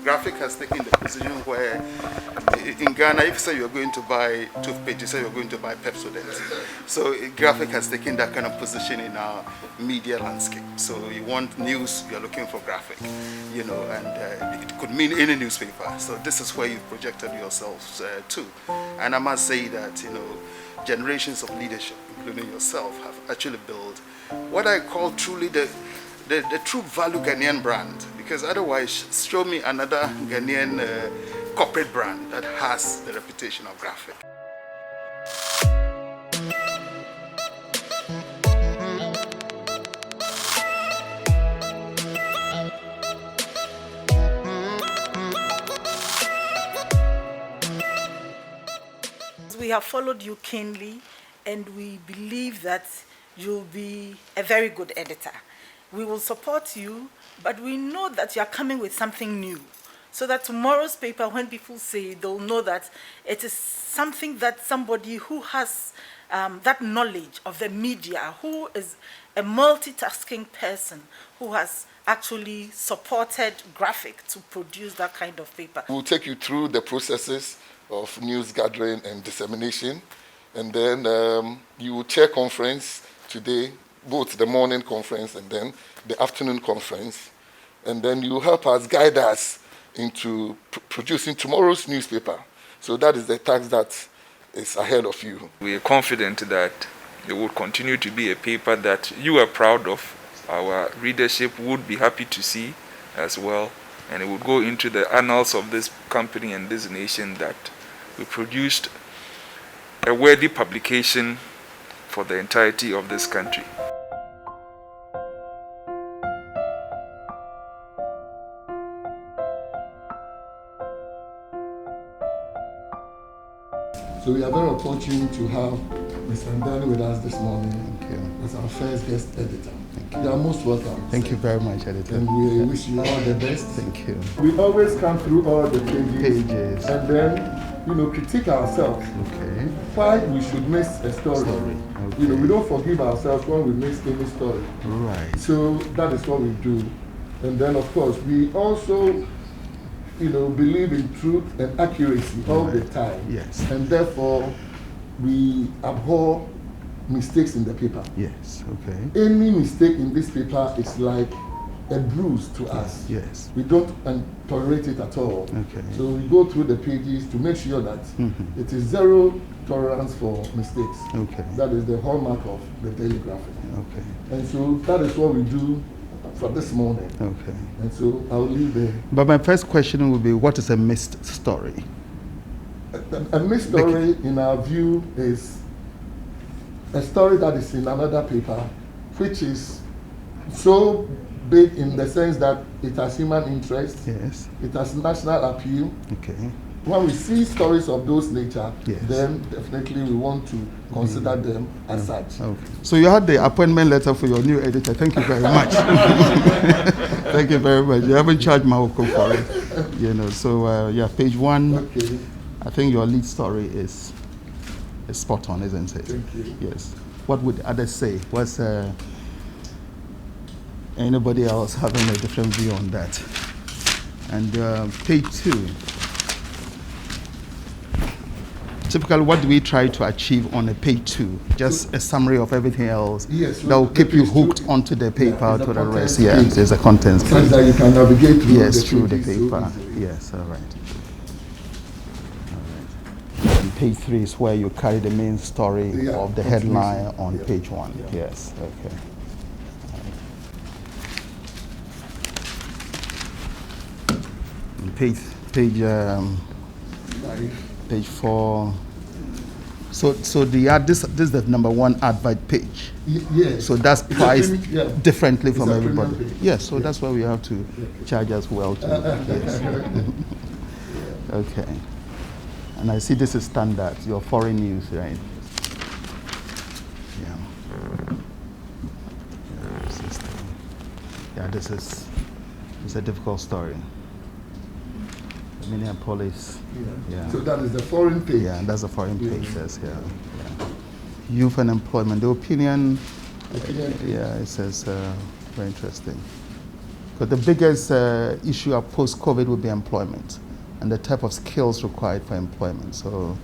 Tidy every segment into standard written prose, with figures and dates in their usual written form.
Graphic has taken the position where, in Ghana, if you say you're going to buy toothpaste, you say you're going to buy Pepsodent. So Graphic has taken that kind of position in our media landscape. So you want news, you're looking for Graphic, and it could mean any newspaper. So this is where you've projected yourselves to. And I must say that, generations of leadership, including yourself, have actually built what I call truly the true value Ghanaian brand. Because otherwise, show me another Ghanaian corporate brand that has the reputation of Graphic. We have followed you keenly, and we believe that you'll be a very good editor. We will support you, but we know that you are coming with something new, so that tomorrow's paper, when people say it, they'll know that it is something that somebody who has that knowledge of the media, who is a multitasking person, who has actually supported Graphic to produce that kind of paper. We'll take you through the processes of news gathering and dissemination, and then you will chair conference today, both the morning conference and then the afternoon conference, and then you help us, guide us into producing tomorrow's newspaper. So that is the task that is ahead of you. We are confident that it will continue to be a paper that you are proud of, our readership would be happy to see as well, and it would go into the annals of this company and this nation that we produced a worthy publication for the entirety of this country. So we are very fortunate to have Mr. Andani with us this morning. Thank you. As our first guest editor. Thank you. You are most welcome. Thank you very much, editor. And we wish you all the best. Thank you. We always come through all the pages. And And then, critique ourselves. okay. Why we should miss a story. Okay. We don't forgive ourselves when we miss any story. Right. So that is what we do. And then, of course, we also, believe in truth and accuracy all the time. Yes. And therefore, we abhor mistakes in the paper. Yes. Okay. Any mistake in this paper is like a bruise to us. Yes. We don't tolerate it at all. Okay. So we go through the pages to make sure that it is zero tolerance for mistakes. Okay. That is the hallmark of the Daily Graphic. Okay. And so that is what we do for this morning. Okay. And so I'll leave there. But my first question would be, what is a missed story? A missed story, in our view, is a story that is in another paper, which is so big in the sense that it has human interest, Yes. it has national appeal. Okay. When we see stories of those nature, Yes. then definitely we want to consider them as such. Okay. So you had the appointment letter for your new editor. Thank you very much. Thank you very much. You haven't charged Mahoko for it. So page 1. Okay. I think your lead story is spot on, isn't it? Thank you. Yes. What would others say? What's anybody else having a different view on that? And page 2. Typically, what do we try to achieve on a page 2? Just a summary of everything else. Yes. That will keep you hooked onto the paper to the rest. Yeah, Page. there's a contents Such page. that you can navigate through Through the pages so paper. easily. Yes, all right. And page 3 is where you carry the main story Yeah, of the continuation. headline on Yeah. page 1. Yeah. Yes, okay. And page Like, 4. So the ad, this is the number 1 advert page. yes. So that's It's a priced premium- yeah. differently It's from a premium everybody. page. Yes, so Yeah. that's why we have to charge as well too. Yes. Okay. And I see this is standard, your foreign news, right? Yeah, this is it's a difficult story. Minneapolis. Yeah. So that is the foreign page. Yeah, that's a foreign page. Yes, yeah. Youth and employment. The opinion. Yeah, it says very interesting. Because the biggest issue of post-COVID would be employment and the type of skills required for employment. So,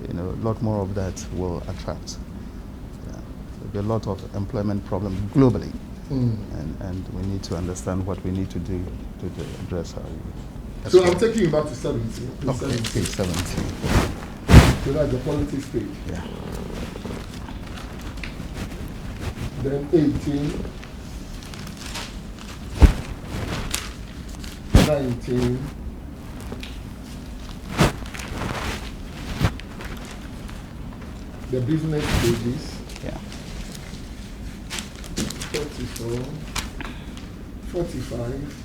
a lot more of that will attract. Yeah. There'll be a lot of employment problems globally, and we need to understand what we need to do to address our. So I'm taking you back to 17. Okay, page 17. So that's the politics page. Yeah. Then 18, 19, 'The business pages. Yeah. 44, 45.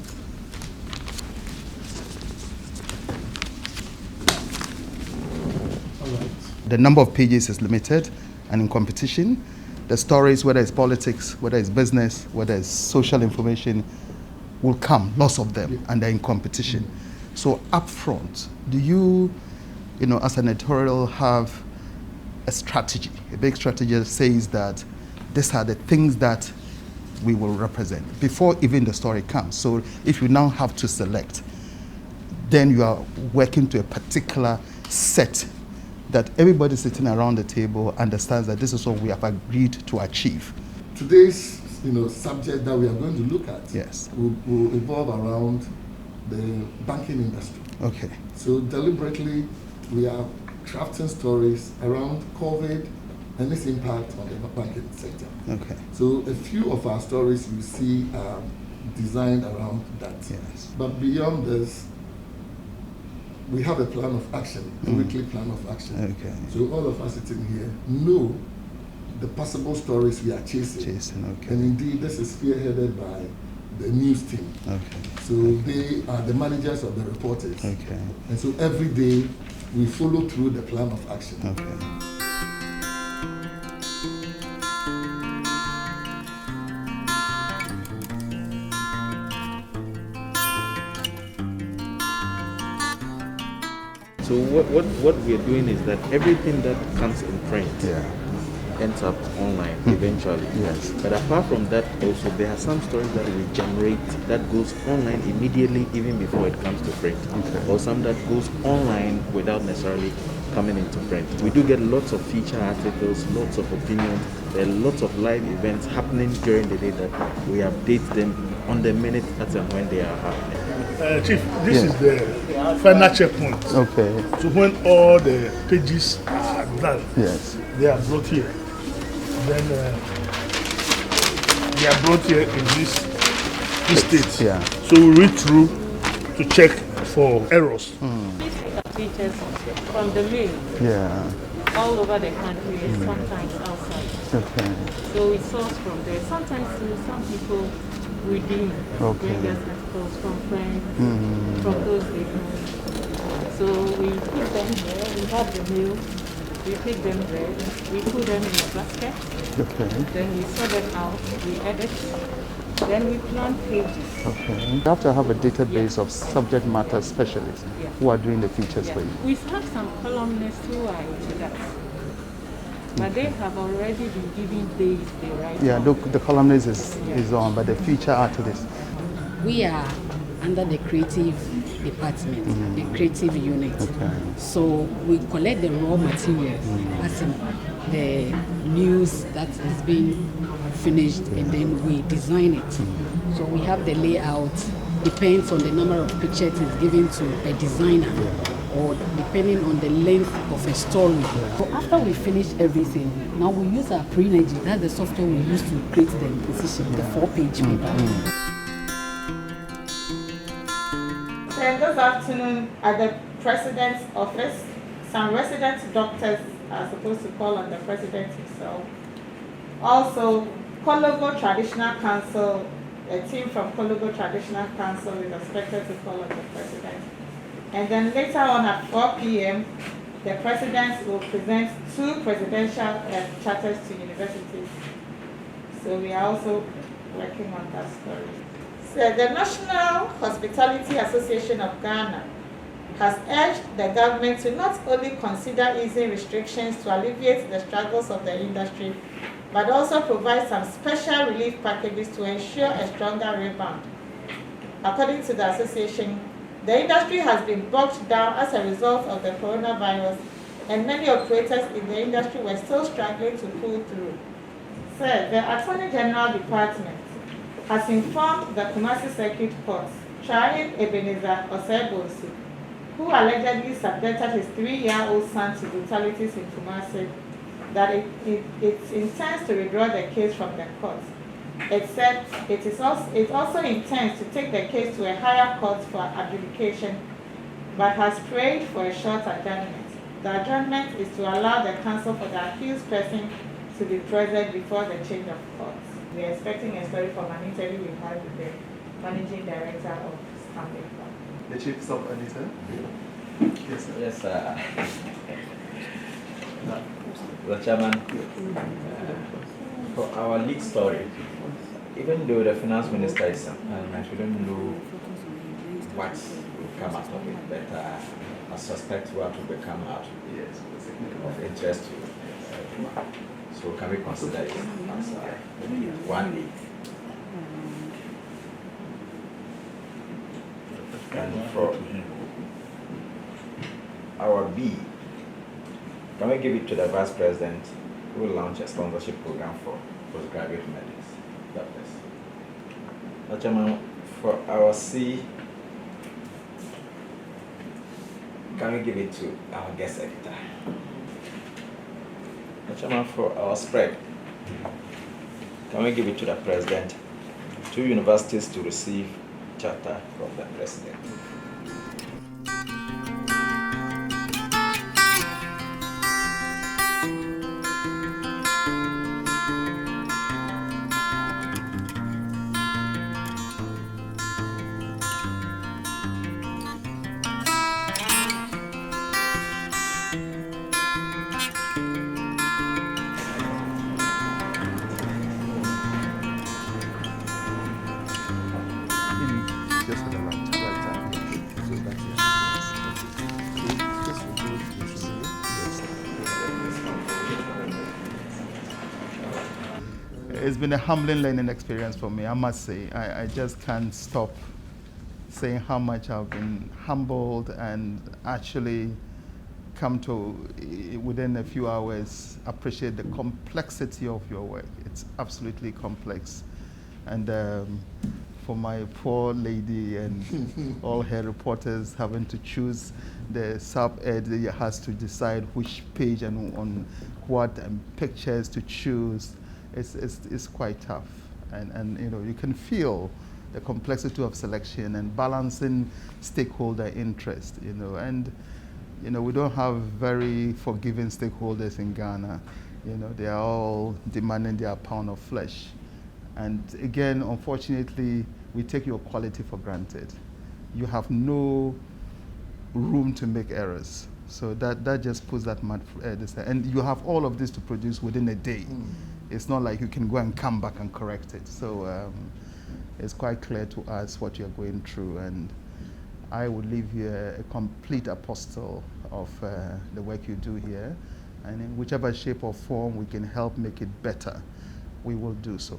All right. The number of pages is limited, and in competition, the stories, whether it's politics, whether it's business, whether it's social information, will come, lots of them, and they're in competition. So up front, do you, as an editorial, have a strategy? A big strategy that says that these are the things that we will represent before even the story comes. So if you now have to select, then you are working to a particular set that everybody sitting around the table understands that this is what we have agreed to achieve. Today's subject that we are going to look at Yes. will evolve around the banking industry. Okay. So deliberately, we are crafting stories around COVID and its impact on the banking sector. Okay. So a few of our stories you see are designed around that. Yes. But beyond this, we have a plan of action, a weekly plan of action. Okay. So all of us sitting here know the possible stories we are chasing. Okay. And indeed, this is spearheaded by the news team. Okay. So they are the managers of the reporters. Okay. And so every day we follow through the plan of action. Okay. So what we are doing is that everything that comes in print ends up online eventually. Yes. But apart from that, also there are some stories that we generate that goes online immediately, even before it comes to print, or some that goes online without necessarily coming into print. We do get lots of feature articles, lots of opinions. There are lots of live events happening during the day that we update them on the minute as and when they are happening. Chief, this is the final checkpoint. Okay. So when all the pages are done, Yes. they are brought here. Then they are brought here in this state. Yeah. So we read through to check for errors. Features from the mail Yeah. all over the country, sometimes outside. Okay. So we source from there. Sometimes some people redeem, bring us articles from friends, from those they know. So we put them there, we have the mail, we pick them there, we put them in a basket, Okay. then we sort them out, we edit, then we plan pages. Okay. You have to have a database of subject matter specialists who are doing the features for you. We have some columnists who are into that. But they have already been given days they write. Yeah, the columnist is on, but the feature artist. We are under the creative department, the creative unit. Okay. So we collect the raw material, as in the news that is being finished, and then we design it. So we have the layout, depends on the number of pictures it's given to a designer, or depending on the length of a story. So after we finish everything, now we use our Pre-Energy. That's the software we use to create the position, the 4-page paper. And this afternoon at the President's office, some resident doctors are supposed to call on the President himself. Also, Kologo Traditional Council, a team from Kologo Traditional Council is expected to call on the President. And then later on at 4 p.m., the President will present 2 presidential charters to universities. So we are also working on that story. So the National Hospitality Association of Ghana has urged the government to not only consider easing restrictions to alleviate the struggles of the industry, but also provide some special relief packages to ensure a stronger rebound. According to the association, the industry has been bogged down as a result of the coronavirus, and many operators in the industry were still struggling to pull through. Third, the Attorney General Department has informed the Kumasi Circuit Court, trying Ebenezer Osebonsu, who allegedly subjected his 3-year-old son to brutalities in Kumasi, that it intends to withdraw the case from the court. It said it also intends to take the case to a higher court for adjudication, but has prayed for a short adjournment. The adjournment is to allow the counsel for the accused person to be present before the change of court. We are expecting a story from an interview we had with the managing director of Stanbic Bank. The chief sub editor? Yes, sir. Yes, the chairman, for our leak story, even though the finance minister is and we don't know what will come out of it, but I suspect what will become out of interest to everyone. So can we consider it as one leak? And for our B, can we give it to the Vice President who will launch a sponsorship program for postgraduate medics? God bless. Chairman, for our C, can we give it to our guest editor? Chairman, for our spread, can we give it to the President, 2 universities to receive charter from the President? Just for the right time. So that's it. It's been a humbling learning experience for me, I must say. I just can't stop saying how much I've been humbled and actually come to, within a few hours, appreciate the complexity of your work. It's absolutely complex. And for my poor lady and all her reporters having to choose the sub-ed, has to decide which page and on what pictures to choose. It's quite tough. And you know, you can feel the complexity of selection and balancing stakeholder interest, you know. And you know, we don't have very forgiving stakeholders in Ghana. You know, they are all demanding their pound of flesh. And again, unfortunately, we take your quality for granted. You have no room to make errors. So that just puts that mud, and you have all of this to produce within a day. It's not like you can go and come back and correct it. So it's quite clear to us what you're going through, and I would leave you a complete apostle of the work you do here, and in whichever shape or form we can help make it better, we will do so.